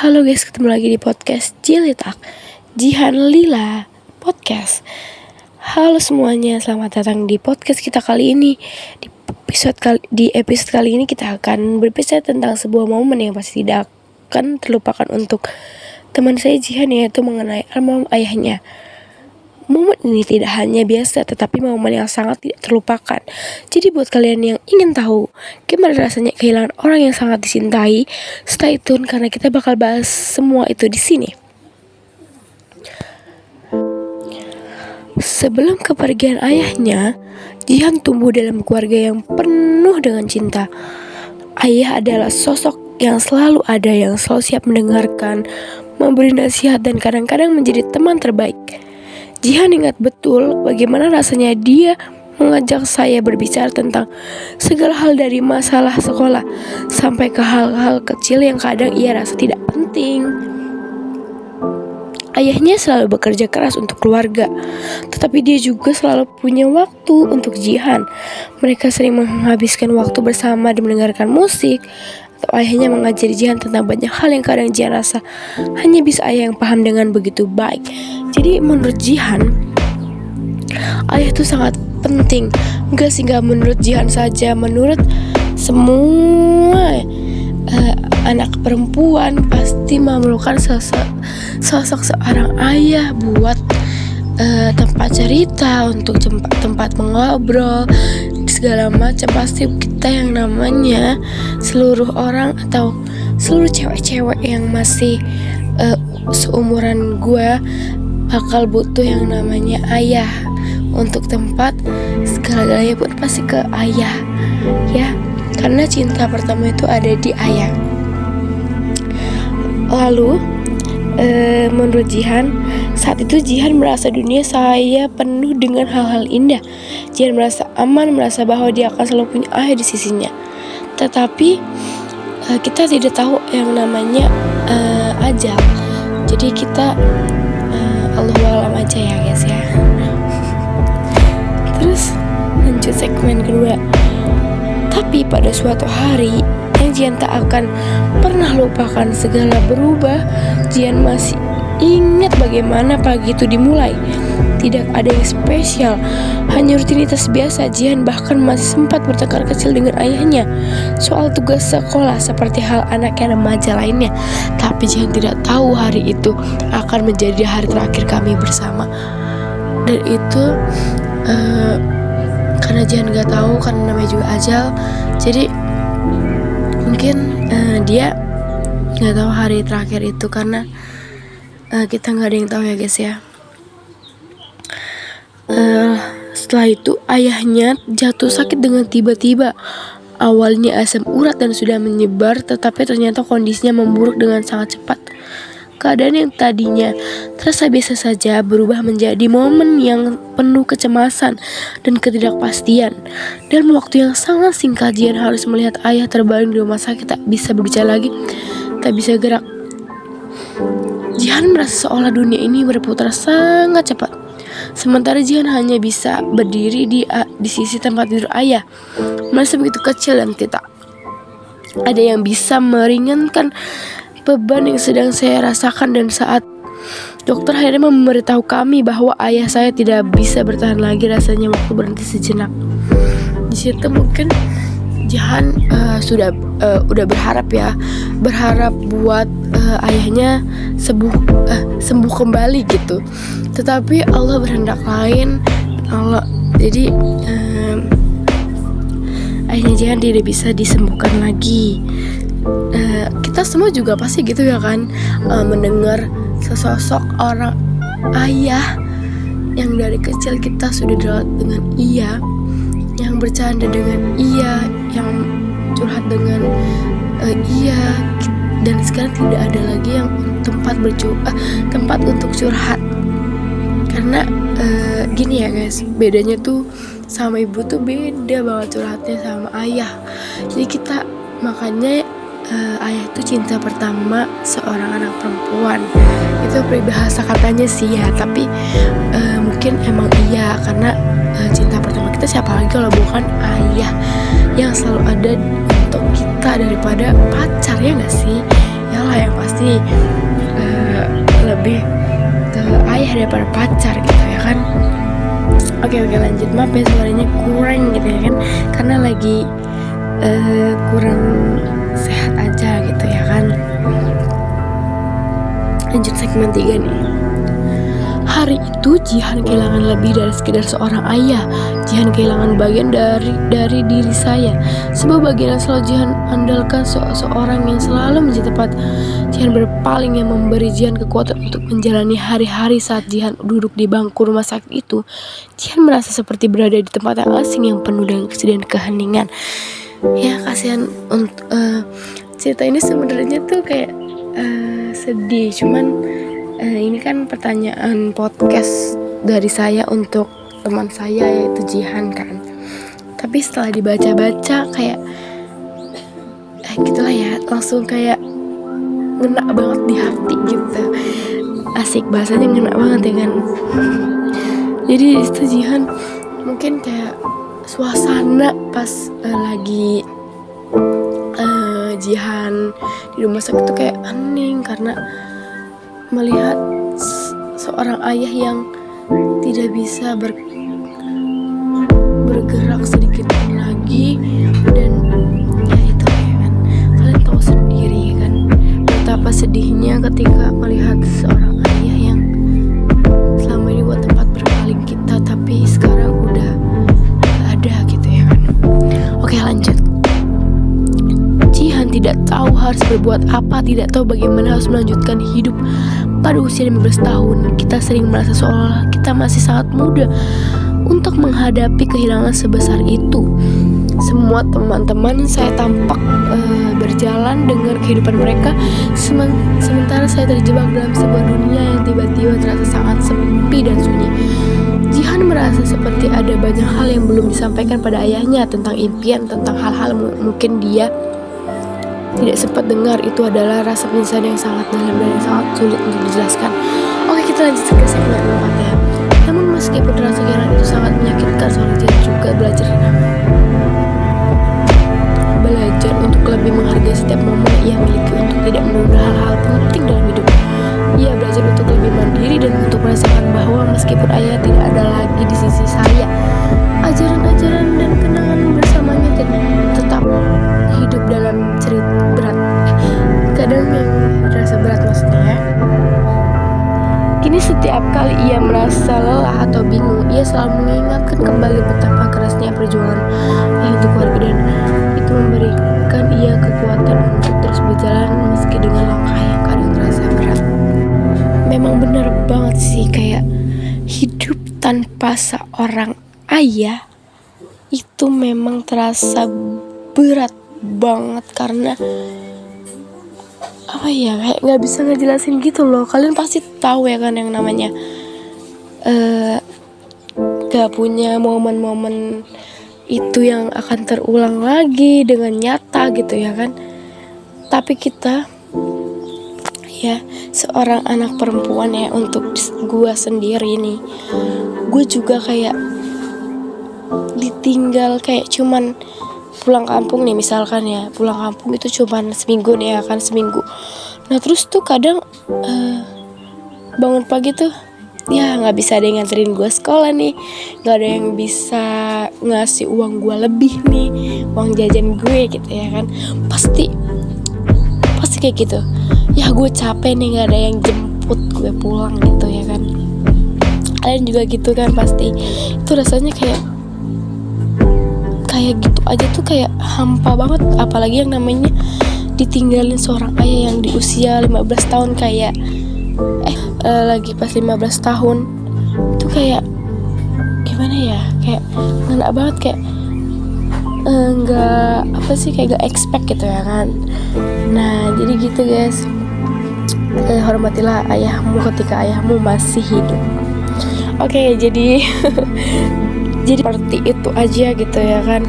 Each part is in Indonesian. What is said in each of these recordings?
Halo guys, ketemu lagi di podcast Cilitak Jihan Lila Podcast. Halo semuanya, selamat datang di podcast kita kali ini. Di episode kali ini kita akan berbicara tentang sebuah momen yang pasti tidak akan terlupakan untuk teman saya Jihan, yaitu mengenai almarhum ayahnya. Momen ini tidak hanya biasa, tetapi momen yang sangat tidak terlupakan. Jadi buat kalian yang ingin tahu gimana rasanya kehilangan orang yang sangat dicintai, stay tune karena kita bakal bahas semua itu di sini. Sebelum kepergian ayahnya, Jihan tumbuh dalam keluarga yang penuh dengan cinta. Ayah adalah sosok yang selalu ada, yang selalu siap mendengarkan, memberi nasihat, dan kadang-kadang menjadi teman terbaik. Jihan ingat betul bagaimana rasanya dia mengajak saya berbicara tentang segala hal, dari masalah sekolah sampai ke hal-hal kecil yang kadang ia rasa tidak penting. Ayahnya selalu bekerja keras untuk keluarga, tetapi dia juga selalu punya waktu untuk Jihan. Mereka sering menghabiskan waktu bersama dan mendengarkan musik, atau ayahnya mengajari Jihan tentang banyak hal yang kadang Jihan rasa hanya bisa ayah yang paham dengan begitu baik. Jadi menurut Jihan, ayah itu sangat penting. Enggak menurut Jihan saja, menurut semua anak perempuan pasti memerlukan sosok seorang ayah buat tempat cerita, untuk tempat mengobrol, segala macam. Pasti kita yang namanya seluruh orang atau seluruh cewek-cewek yang masih seumuran gue bakal butuh yang namanya ayah untuk tempat segala-galanya pun pasti ke ayah, ya, karena cinta pertama itu ada di ayah. Lalu menurut Jihan, saat itu Jihan merasa dunia saya penuh dengan hal-hal indah. Jihan merasa aman, merasa bahwa dia akan selalu punya ayah di sisinya. Tetapi kita tidak tahu yang namanya ajal. Jadi kita Allahualam aja ya guys ya. Terus lanjut segmen kedua. Tapi pada suatu hari yang Jihan tak akan pernah lupakan, segala berubah. Jihan masih ingat bagaimana pagi itu dimulai. Tidak ada yang spesial, hanya rutinitas biasa. Jihan bahkan masih sempat bertengkar kecil dengan ayahnya soal tugas sekolah seperti hal anak yang remaja lainnya. Tapi Jihan tidak tahu hari itu akan menjadi hari terakhir kami bersama. Dan itu karena Jihan gak tahu, karena namanya juga ajal. Jadi mungkin dia gak tahu hari terakhir itu, karena kita gak ada yang tahu ya guys ya. Setelah itu ayahnya jatuh sakit dengan tiba-tiba. Awalnya asam urat dan sudah menyebar, tetapi ternyata kondisinya memburuk dengan sangat cepat. Keadaan yang tadinya terasa biasa saja berubah menjadi momen yang penuh kecemasan dan ketidakpastian. Dalam waktu yang sangat singkat, Jihan harus melihat ayah terbaring di rumah sakit, tak bisa berbicara lagi, tak bisa gerak. Jihan merasa seolah dunia ini berputar sangat cepat. Sementara Jihan hanya bisa berdiri di sisi tempat tidur ayah, merasa begitu kecil dan tidak ada yang bisa meringankan beban yang sedang saya rasakan. Dan saat dokter akhirnya memberitahu kami bahwa ayah saya tidak bisa bertahan lagi, rasanya waktu berhenti sejenak. Di situ mungkin Jihan udah berharap buat ayahnya sembuh kembali gitu. Tetapi Allah berhendak lain. Jadi ayahnya Jihan tidak bisa disembuhkan lagi. Kita semua juga pasti gitu ya kan, mendengar sesosok orang ayah yang dari kecil kita sudah dekat dengan ia, yang bercanda dengan ia, yang curhat dengan ia, dan sekarang tidak ada lagi yang tempat untuk curhat. Karena gini ya guys, bedanya tuh sama ibu tuh beda banget curhatnya sama ayah. Jadi kita makanya ayah itu cinta pertama seorang anak perempuan. Itu peribahasa katanya sih ya, tapi mungkin emang iya, karena cinta pertama kita siapa lagi kalau bukan ayah yang selalu ada untuk kita daripada pacar, ya gak sih? Ya lah yang pasti lebih ke ayah daripada pacar gitu ya kan. Oke lanjut, maaf ya suaranya kurang gitu ya kan, karena lagi kurang sehat aja gitu ya kan. Lanjut segmen 3 nih. Hari itu Jihan kehilangan lebih dari sekedar seorang ayah. Jihan kehilangan bagian dari diri saya. Sebuah bagian yang selalu Jihan andalkan, seorang yang selalu menjadi tepat. Jihan berpaling yang memberi Jihan kekuatan untuk menjalani hari-hari. Saat Jihan duduk di bangku rumah sakit itu, Jihan merasa seperti berada di tempat yang asing yang penuh dengan kesedihan keheningan. Ya kasihan untuk cerita ini sebenarnya tuh kayak sedih, cuman ini kan pertanyaan podcast dari saya untuk teman saya yaitu Jihan kan. Tapi setelah dibaca-baca kayak gitulah ya, langsung kayak ngena banget di hati gitu. Asik, bahasanya ngena banget ya kan. Jadi itu Jihan mungkin kayak suasana pas lagi Jihan di rumah sakit itu kayak hening karena melihat seorang ayah yang tidak bisa bergerak sedikit pun lagi. Dan ya itu ya kan, kalian tahu sendiri kan betapa sedihnya ketika melihat seorang ayah yang selama ini buat tempat berpaling kita, tapi sekarang udah gak ada gitu ya kan. Oke lanjut. Jihan tidak tahu harus berbuat apa, tidak tahu bagaimana harus melanjutkan hidup. Pada usia 15 tahun, kita sering merasa seolah kita masih sangat muda untuk menghadapi kehilangan sebesar itu. Semua teman-teman saya tampak berjalan dengan kehidupan mereka, sementara saya terjebak dalam sebuah dunia yang tiba-tiba terasa sangat sepi dan sunyi. Jihan merasa seperti ada banyak hal yang belum disampaikan pada ayahnya tentang impian, tentang hal-hal mungkin dia tidak sempat dengar. Itu adalah rasa penyesalan yang sangat dalam dan yang sangat sulit untuk dijelaskan. Oke, kita lanjut ke segmen 4 ya. Namun meskipun rasa kehilangan itu sangat menyakitkan, seorang Jihan juga belajar untuk lebih menghargai setiap momen ia miliki, untuk tidak menunda hal-hal penting dalam hidup. Ia belajar untuk lebih mandiri dan untuk merasakan bahwa meskipun ayah tidak ada lagi di sisi saya, ajaran-ajaran dan kenangan bersamanya tetap hidup dalam cerita berat. Kadang yang terasa berat maksudnya ya. Kini setiap kali ia merasa lelah atau bingung, ia selalu mengingatkan kembali betapa kerasnya perjuangan untuk keluarga, dan itu memberikan ia kekuatan untuk terus berjalan meski dengan langkah yang kadang terasa berat. Memang benar banget sih, kayak hidup tanpa seorang ayah itu memang terasa berat banget, karena apa ya, kayak nggak bisa ngejelasin gitu loh. Kalian pasti tahu ya kan yang namanya gak punya momen-momen itu yang akan terulang lagi dengan nyata gitu ya kan. Tapi kita ya seorang anak perempuan ya, untuk gue sendiri nih, gue juga kayak ditinggal kayak cuman pulang kampung nih misalkan ya, pulang kampung itu cuman seminggu nih ya kan, seminggu. Nah terus tuh kadang bangun pagi tuh ya nggak bisa ada yang nganterin gue sekolah nih, nggak ada yang bisa ngasih uang gue lebih nih, uang jajan gue gitu ya kan. Pasti kayak gitu ya, gue capek nih nggak ada yang jemput gue pulang gitu ya kan. Kalian juga gitu kan pasti. Itu rasanya kayak gitu aja tuh kayak hampa banget, apalagi yang namanya ditinggalin seorang ayah yang di usia 15 tahun kayak lagi pas 15 tahun itu kayak gimana ya, kayak ngena banget, kayak nggak apa sih, kayak gak expect gitu ya kan. Nah jadi gitu guys, hormatilah ayahmu ketika ayahmu masih hidup. Oke, jadi jadi seperti itu aja gitu ya kan.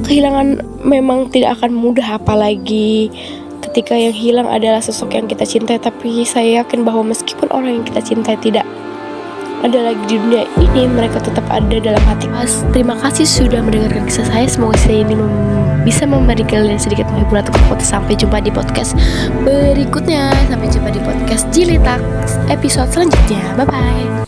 Kehilangan memang tidak akan mudah, apalagi ketika yang hilang adalah sosok yang kita cintai. Tapi saya yakin bahwa meskipun orang yang kita cintai tidak ada lagi di dunia ini, mereka tetap ada dalam hati. Terima kasih sudah mendengarkan kisah saya. Semoga saya ini bisa memberi kalian sedikit menghibur atau kekuatan. Sampai jumpa di podcast berikutnya. Sampai jumpa di podcast Jilitak episode selanjutnya. Bye bye.